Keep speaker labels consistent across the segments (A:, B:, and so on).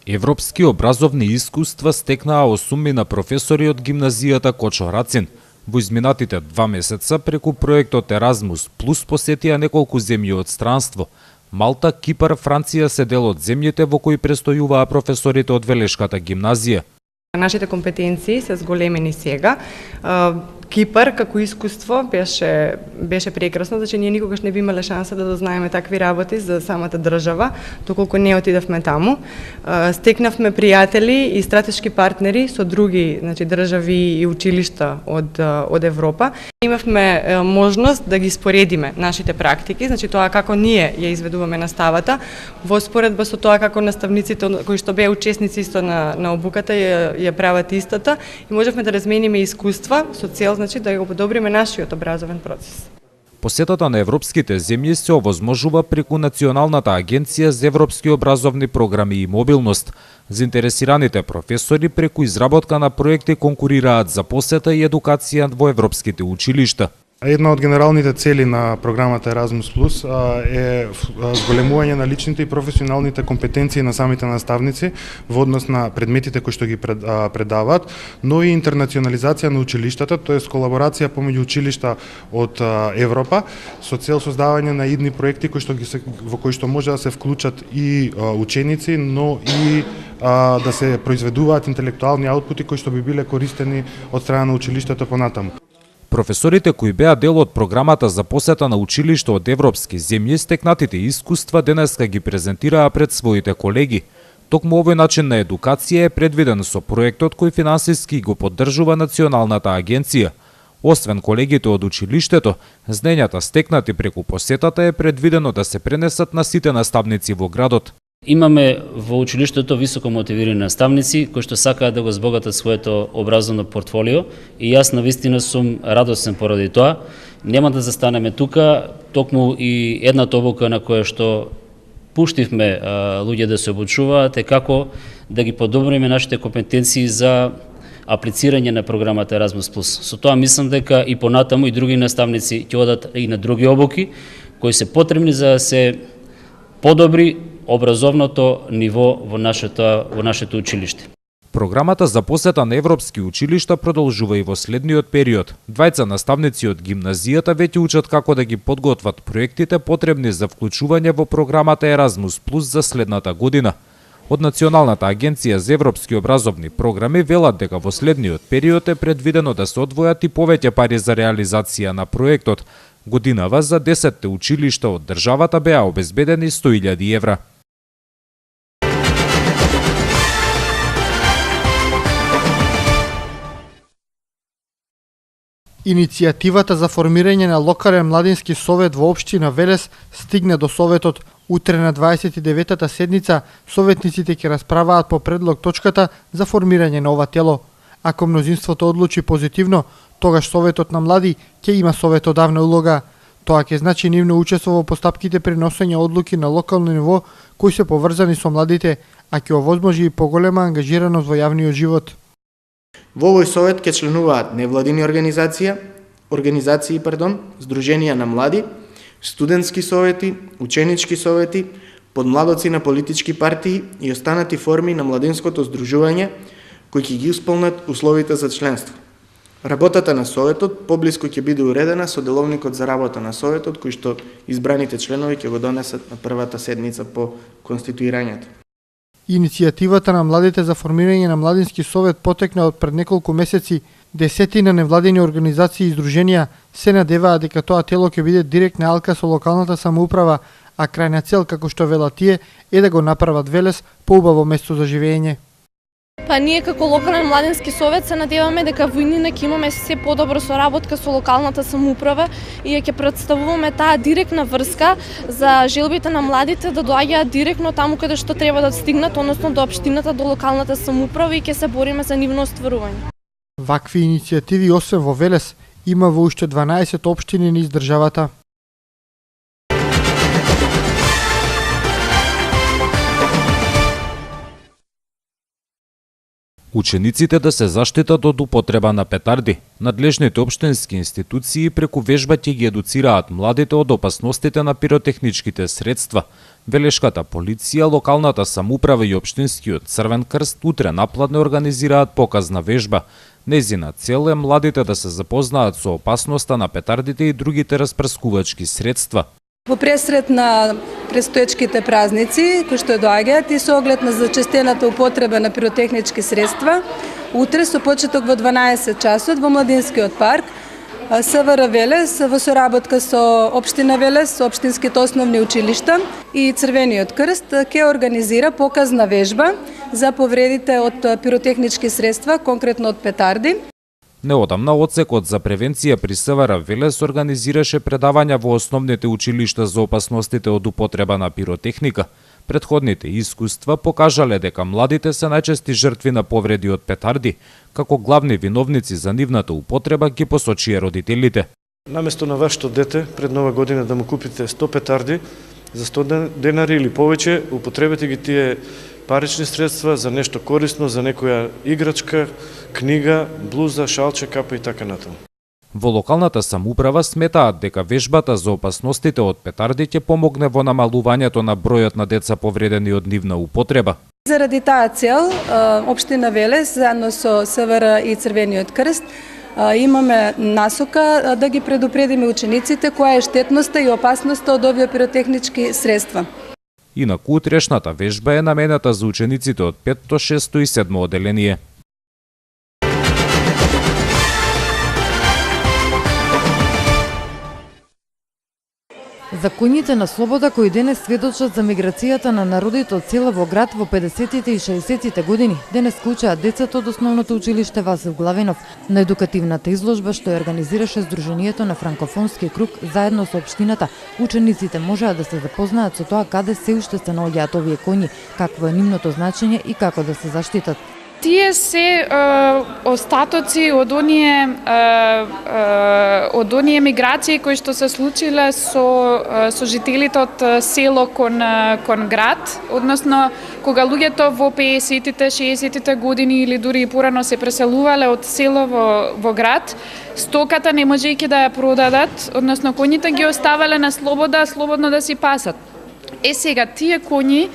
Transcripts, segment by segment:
A: Европски образовни искуства стекнаа 8 професори од гимназијата Кочо Рацин. Во изминатите 2 месеца преку проектот Еразмус Плюс посетија неколку земји од странство. Малта, Кипар, Франција се дел од земјите во кои престојуваа професорите од Велешката гимназија.
B: Нашите компетенции се зголемени сега. Кипар како искуство беше прекрасно, значи ние никогаш не би имале шанса да дознаеме такви работи за самата држава, доколку не отидавме таму. Стекнавме пријатели и стратешки партнери со други, значи држави и училишта од Европа. Имавме можност да ги споредиме нашите практики, значи тоа како ние ја изведуваме наставата, во споредба со тоа како наставниците кои што беа учесници исто на обуката ја прават истата и можевме да размениме искуства со цел значи да го подобриме нашиот образовен процес.
A: Посетата на европските земји се овозможува преку Националната агенција за европски образовни програми и мобилност. Заинтересираните професори преку изработка на проекти конкурираат за посета и едукација во европските училишта.
C: Една од генералните цели на програмата Еразмус Плюс е зголемување на личните и професионалните компетенции на самите наставници во однос на предметите кои што ги предаваат, но и интернационализација на училиштата, тоест колаборација помеѓу училишта од Европа со цел создавање на идни проекти во кои што може да се вклучат и ученици, но и да се произведуваат интелектуални аутпути кои што би биле користени од страна на училиштето понатаму.
A: Професорите кои беа дел од програмата за посета на училишта од европски земји стекнатите искуства денеска ги презентираа пред своите колеги. Токму овој начин на едукација е предвиден со проектот кој финансиски го поддржува Националната агенција. Освен колегите од училиштето, знаењата стекнати преку посетата е предвидено да се пренесат на сите наставници во градот.
D: Имаме во училиштето високо мотивирани наставници кои што сакаат да го збогатат своето образовно портфолио и јас навистина сум радосен поради тоа. Нема да застанеме тука, токму и едната обука на која што пуштивме луѓе да се обучуваат е како да ги подобриме нашите компетенции за аплицирање на програмата Еразмус Плюс. Со тоа мислам дека и понатаму и други наставници ќе одат и на други обуки кои се потребни за да се подобри образовното ниво во нашето училиште.
A: Програмата за посета на европски училишта продолжува и во следниот период. Двајца наставници од гимназијата веќе учат како да ги подготват проектите потребни за вклучување во програмата Еразмус Плюс за следната година. Од Националната агенција за европски образовни програми велат дека во следниот период е предвидено да се одвојат и повеќе пари за реализација на проектот. Годинава за 10 училишта од државата беа обезбедени 100.000 евра.
E: Иницијативата за формирање на локален младински совет во општина Велес стигна до советот. Утре на 29-та седница советниците ќе расправаат по предлог точката за формирање на ова тело. Ако мнозинството одлучи позитивно, тогаш советот на млади ќе има советодавна улога. Тоа ќе значи нивно учество во постапките при носење одлуки на локално ниво кои се поврзани со младите, а ќе овозможи и поголема ангажираност во јавниот живот.
F: Во овој совет ќе членуваат невладини организации, здруженија на млади, студентски совети, ученички совети, подмладоци на политички партии и останати форми на младинското здружување кои ќе ги исполнат условите за членство. Работата на советот поблиску ќе биде уредена со деловникот за работа на советот кој што избраните членови ќе го донесат на првата седница по конституирањето.
E: Иницијативата на младите за формирање на младински совет потекна од пред неколку месеци. Десетина невладини организации и здруженија се надеваат дека тоа тело ќе биде директна алка со локалната самоуправа, а крајна цел, како што велат тие, е да го направат Велес поубаво место за живење.
G: Па ние како локален младински совет се надеваме дека во иднина ќе имаме се подобро соработка со локалната самоуправа и ќе представуваме таа директна врска за желбите на младите да доаѓаат директно таму каде што треба да стигнат, односно до општината, до локалната самоуправа и ќе се бориме за нивно остварување.
E: Вакви иницијативи освен во Велес има во уште 12 општини низ државата.
A: Учениците да се заштитат од употреба на петарди. Надлежните општински институции преку вежба ќе ги едуцираат младите од опасностите на пиротехничките средства. Велешката полиција, локалната самоуправа и општинскиот Црвен крст утре напладне организираат показна вежба. Нејзина цел е младите да се запознаат со опасноста на петардите и другите распрскувачки средства.
H: Во пресред на престоечките празници, кои што доаѓаат и со оглед на зачестената употреба на пиротехнички средства, утре со почеток во 12 часот во Младинскиот парк, СВР Велес во соработка со Општина Велес, со општинските основни училишта и Црвениот крст ќе организира показна вежба за повредите од пиротехнички средства, конкретно од петарди.
A: Неодамна одсекот за превенција при СВР Велес организираше предавања во основните училишта за опасностите од употреба на пиротехника. Претходните искуства покажале дека младите се најчести жртви на повреди од петарди, како главни виновници за нивната употреба ги посочија родителите.
I: Наместо на вашето дете пред нова година да му купите 100 петарди за 100 денари или повеќе, употребете ги тие парични средства за нешто корисно, за некоја играчка, книга, блуза, шалче, капа и така натаму.
A: Во локалната самоуправа сметаат дека вежбата за опасностите од петарди ќе помогне во намалувањето на бројот на деца повредени од нивна употреба.
H: Заради таа цел, Општина Велес, заедно со СВР и Црвениот крст, имаме насока да ги предупредиме учениците која е штетноста и опасноста од овие пиротехнички средства.
A: Инаку утрешната вежба е намената за учениците од 5, 6 и 7 оделение.
J: За коњите на слобода кои денес сведочат за миграцијата на народите од села во град во 50-тите и 60-тите години, денес учеат децата од основното училиште Васил Главинов на едукативната изложба што ја организираше Сдруженијето на франкофонски круг заедно со општината. Учениците можеа да се запознаат со тоа каде се уште се наоѓаат овие коњи, какво е нивното значење и како да се заштитат.
K: Тие се остатоци од оние миграции кои што се случиле со жителите од село кон град, односно кога луѓето во 50-тите, 60-тите години или дури и порано се преселувале од село во град, стоката не можејќи да ја продадат, односно коњите ги оставале на слобода, слободно да си пасат. Сега, тие коњи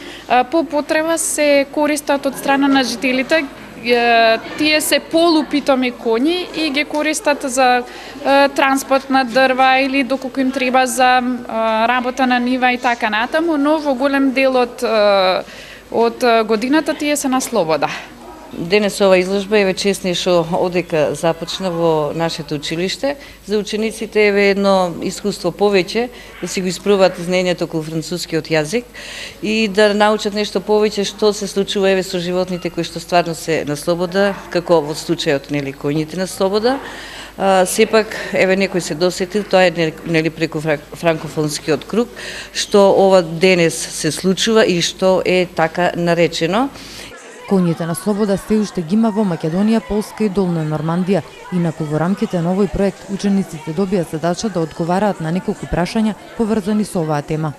K: по потреба се користат од страна на жителите, тие се полупитоми коњи и ги користат за транспорт на дрва или доколку им треба за работа на нива и така натаму, но во голем дел од годината тие се на слобода.
L: Денес ова изложба е честни што одека започна во нашето училиште. За учениците е едно искуство повеќе да си го испробат знаењето околу францускиот јазик и да научат нешто повеќе што се случува еве со животните кои што стварно се на слобода, како во случајот нели коњите на слобода. Сепак еве некој се досетил, тоа е нели преку франкофонскиот круг, што ова денес се случува и што е така наречено.
J: Коњите на слобода се уште ги има во Македонија, Полска и Долна Нормандија. Инаку во рамките на овој проект учениците добија задача да одговараат на неколку прашања поврзани со оваа тема.